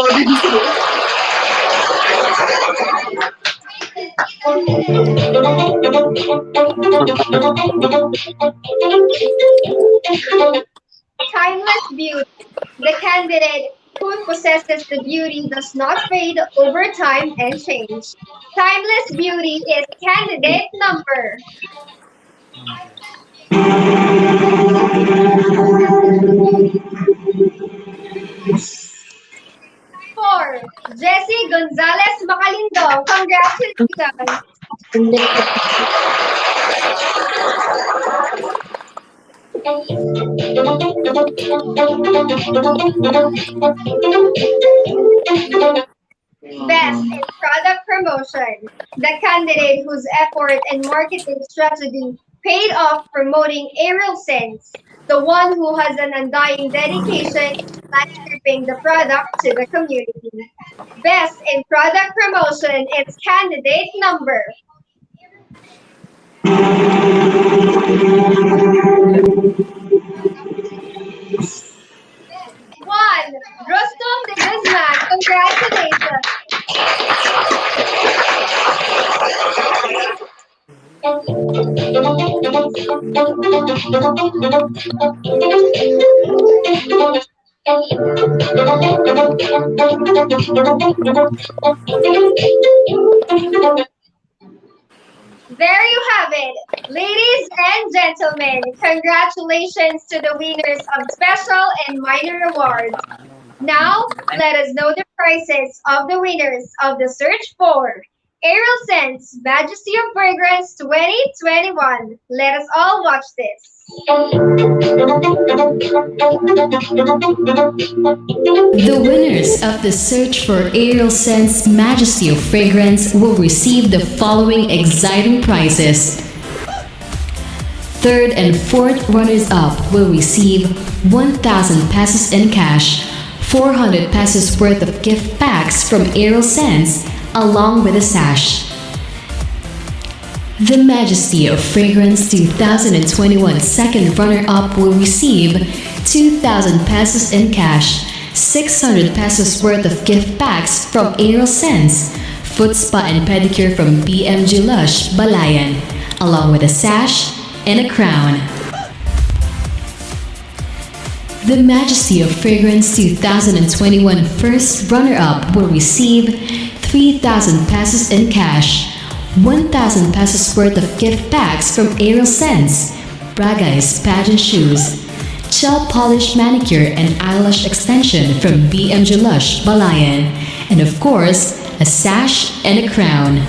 Timeless beauty, the candidate who possesses the beauty does not fade over time and change. Timeless beauty is candidate number 4, Jessie Gonzalez Macalindong. Congratulations. Best in product promotion, the candidate whose effort and marketing strategy paid off promoting Aerylle'S, the one who has an undying dedication to shipping the product to the community. Best in product promotion is candidate number 1, Rostom de Guzman. Congratulations. There you have it, ladies and gentlemen. Congratulations to the winners of special and minor awards. Now, let us know the prizes of the winners of the search for Aerylle'S Majesty of Fragrance 2021. Let us all watch this. The winners of the search for Aerylle'S Majesty of Fragrance will receive the following exciting prizes. Third and fourth runners-up will receive 1,000 pesos in cash, 400 pesos worth of gift packs from Aerylle'S, along with a sash. The Majesty of Fragrance 2021 second runner-up will receive 2,000 pesos in cash, 600 pesos worth of gift packs from Aerylle'S, foot spa and pedicure from BMG LUSH, Balayan, along with a sash and a crown. The Majesty of Fragrance 2021 first runner-up will receive 3,000 pesos in cash, 1,000 pesos worth of gift packs from Aerylle'S, Bragais pageant shoes, gel polish manicure and eyelash extension from BMG LUSH, Balayan, and of course, a sash and a crown.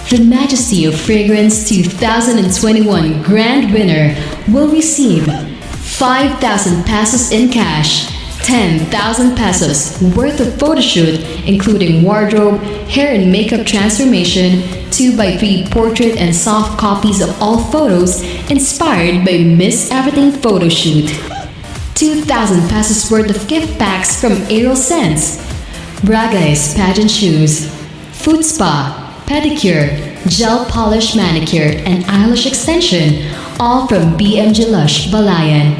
The Majesty of Fragrance 2021 grand winner will receive 5,000 pesos in cash, 10,000 pesos worth of photo shoot, including wardrobe, hair and makeup transformation, 2x3 portrait and soft copies of all photos inspired by Miss Everything photo shoot. 2,000 pesos worth of gift packs from Aerylle'S, Braga's pageant shoes, foot spa, pedicure, gel polish manicure, and eyelash extension, all from BMG LUSH Balayan.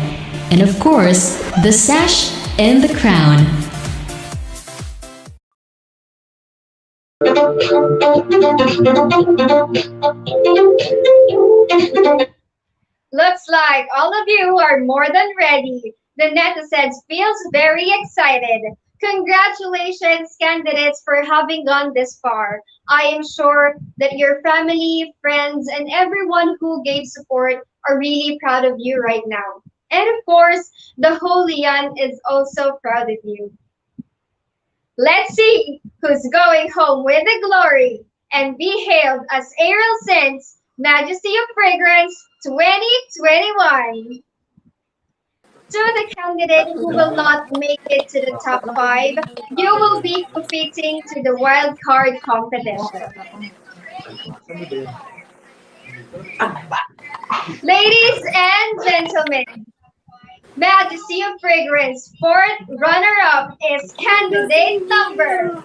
And of course, the sash and the crown. Looks like all of you are more than ready. The netizens feels very excited. Congratulations, candidates, for having gone this far. I am sure that your family, friends, and everyone who gave support are really proud of you right now. And of course, the whole Lian is also proud of you. Let's see who's going home with the glory and be hailed as Aerylle'S Majesty of Fragrance 2021. To the candidate who will not make it to the top 5, you will be competing to the wild card competition. Ladies and gentlemen, Majesty of Fragrance 4th runner-up is candidate number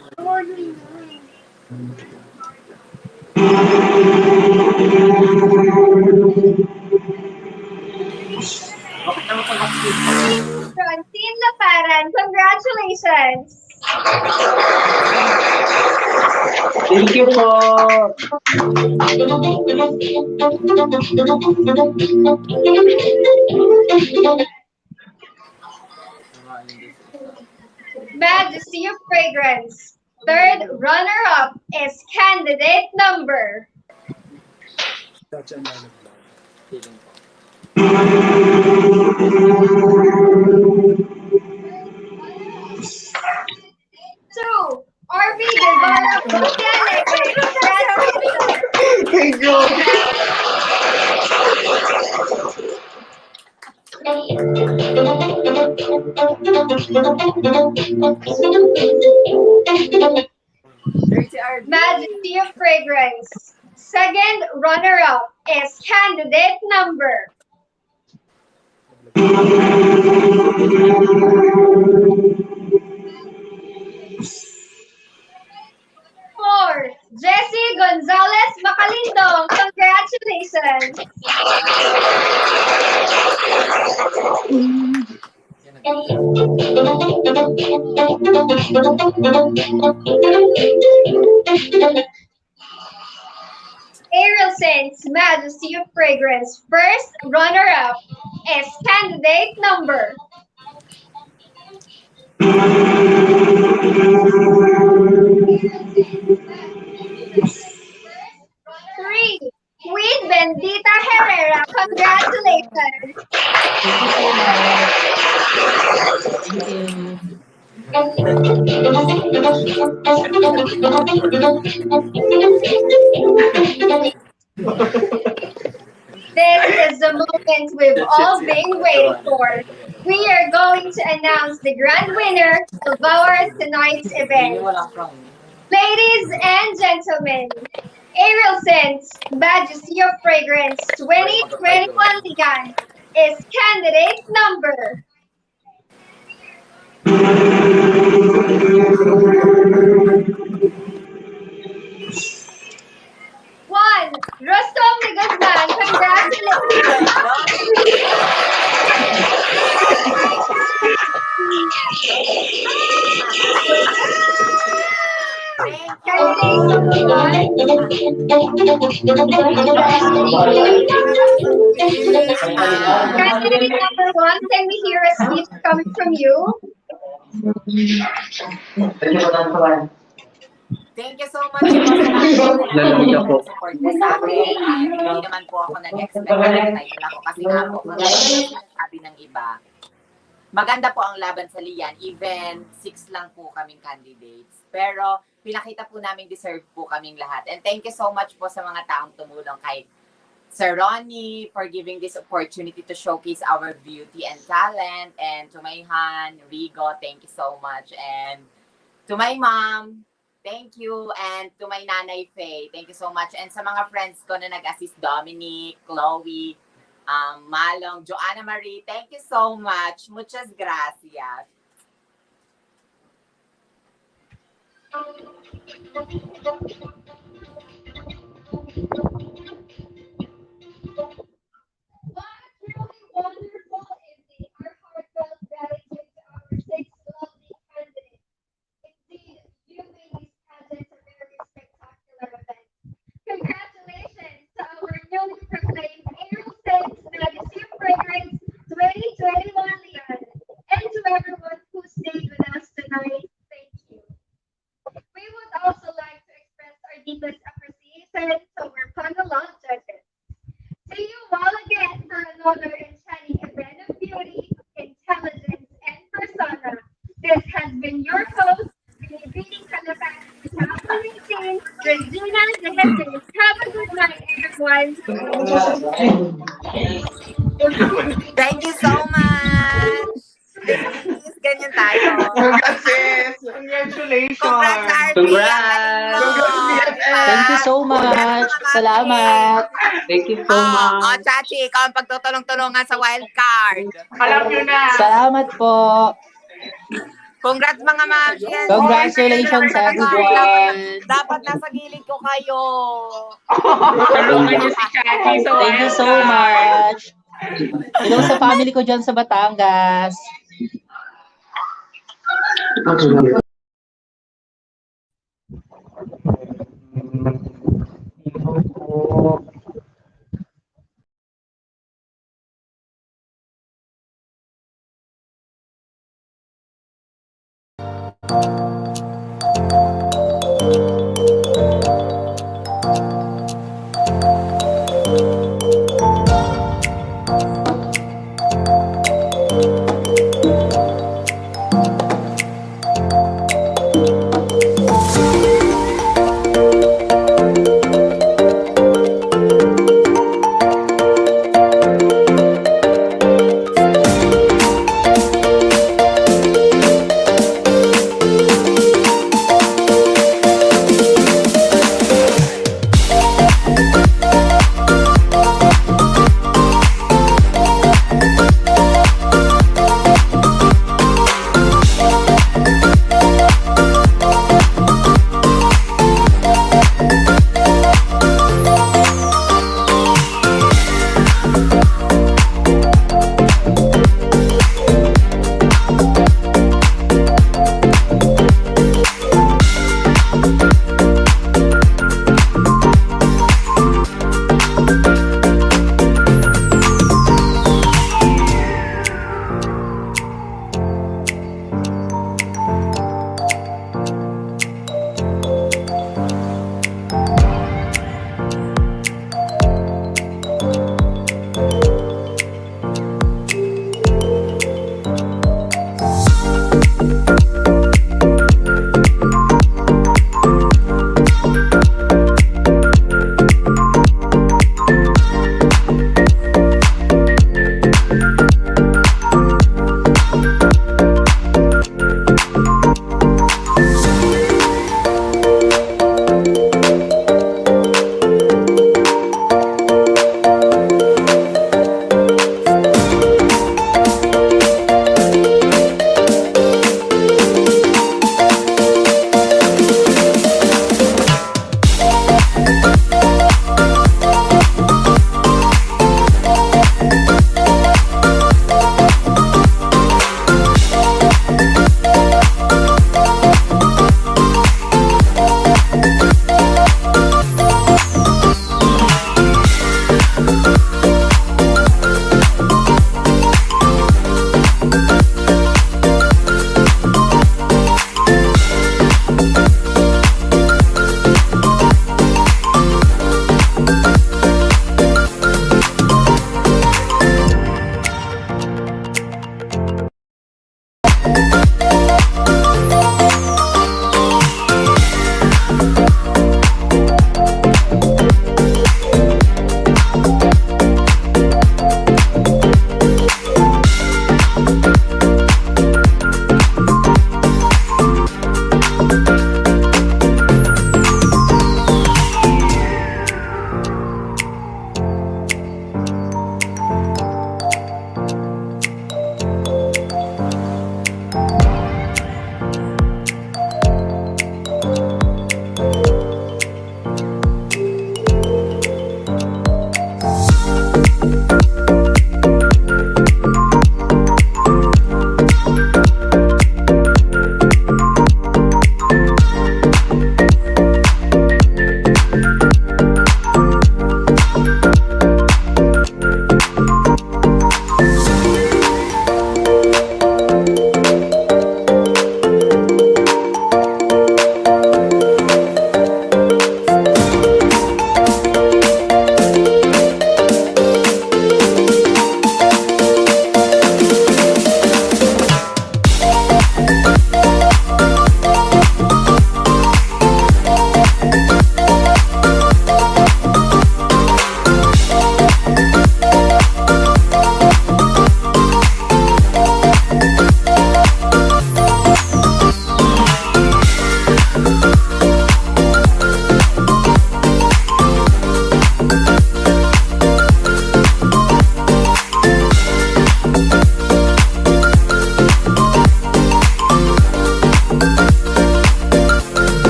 Francine Laparan. Congratulations! Thank you po. Majesty of Fragrance 3rd runner-up is candidate number 2, RB Guevara Pontianek. Majesty of Fragrance 2nd runner-up is candidate number 4, Jessie Gonzalez Macalindong. Congratulations! Aerylle'S Majesty of Fragrance 1st runner-up is candidate number 3, Queen Bendita Herrera. Congratulations! This is the moment we've all been waiting for. We are going to announce the grand winner of our tonight's event. Ladies and gentlemen, Aerylle'S Majesty of Fragrance 2021 Lian is candidate number 1, Rostom de Guzman. Congratulations! Candidate number 1, can we hear a speech coming from you? Thank you so much po sa lahat po ng support po sa akin. Hindi naman po ako nag-expect na title ako kasi nga po, sabi ng iba, maganda po ang laban sa Lian. Even 6 lang po kaming candidates. Pero pinakita po namin deserve po kaming lahat. And thank you so much po sa mga taong tumulong kahit Sir Ronnie for giving this opportunity to showcase our beauty and talent. And to my Han, Rigo, thank you so much. And to my mom, thank you. And to my nanay Faye, thank you so much. And sa mga friends ko na nag-assist, Dominic, Chloe, Malong, Joanna Marie, thank you so much. Muchas gracias. Wonderful evening. Our heartfelt gratitude to our 6 lovely candidates. Indeed, you made these pageants a very spectacular event. Congratulations to our newly proclaimed Aerylle'S Majesty of Fragrance 2021 Lian, and to everyone who stayed with us tonight, thank you. We would also like to express our deepest appreciation to our panel of judges. See you all again for another enchanting event of beauty, intelligence, and persona. This has been your host, Binibining Kalapan, Regina Dehetes. Have a good night, everyone. Thank you so much. Please, ganyan tayo. Congrats, sis! Congratulations! Congrats, Arby! Ang galing mo! Thank you so much. Salamat. Thank you so much. Chachi, ikaw ang pagtutulong-tulungan sa wild card. Alam nyo na. Salamat po. Congrats mga ma'am. Congratulations, everyone. Dapat nasa gilid ko kayo. Tulungan niyo si Chachi sa Thank you so much. Hello sa family ko dyan sa Batangas.